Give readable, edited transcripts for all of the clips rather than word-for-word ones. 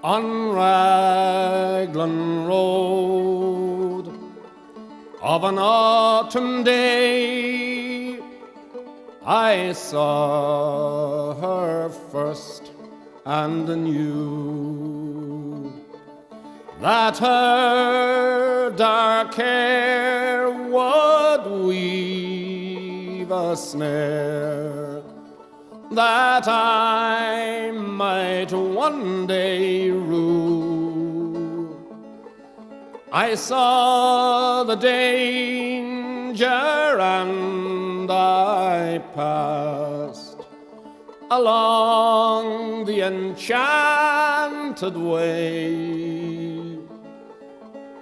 On Raglan Road of an autumn day, I saw her first and knew that her dark hair would weave a snare that I might one day rue. I saw the danger and I passed along the enchanted way,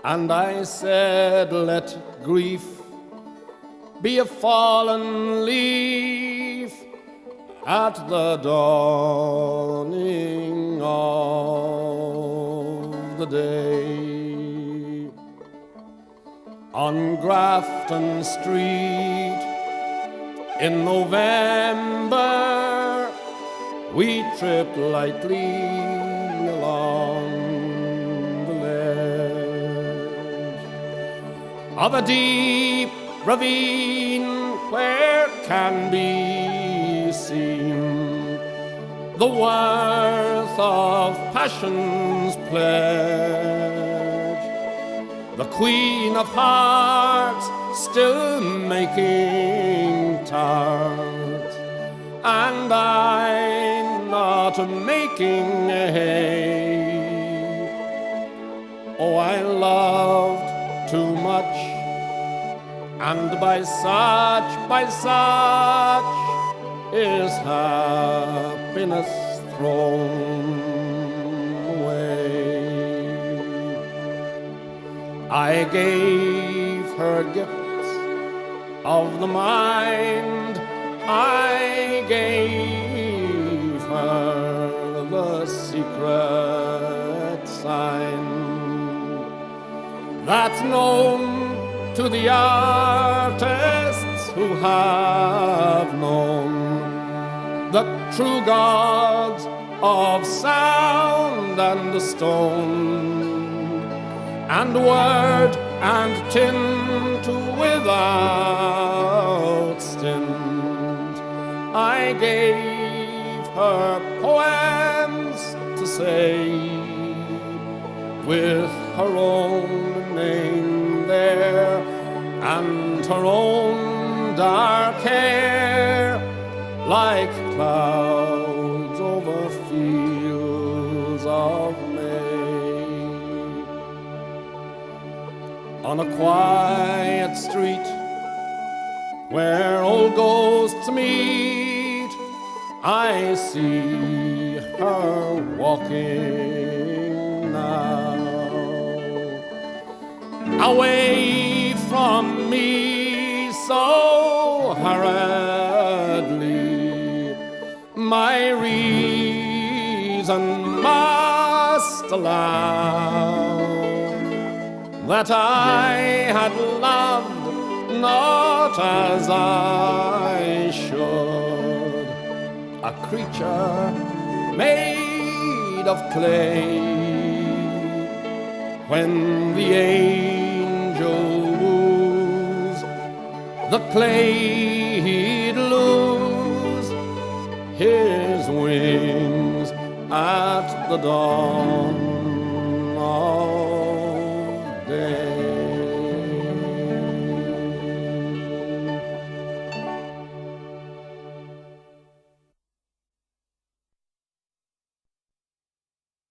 and I said, let grief be a fallen leaf at the dawning of the day. On Grafton Street in November, we tripped lightly along the ledge of a deep ravine where can be seen the worth of passion's pledge. The Queen of Hearts still making tarts, and I not making hay. Oh, I loved too much, and by such is happiness thrown away. I gave her gifts of the mind, I gave her the secret sign that's known to the artists who have known the true gods of sound and the stone, and word and tint without stint. I gave her poems to say with her own name there, and her own dark hair like clouds over fields of May. On a quiet street where old ghosts meet, I see her walking now, away from me so hurriedly. My reason must allow that I had loved not as I should, a creature made of clay. When the angel woos, the clay he'd lose his wings at the dawn of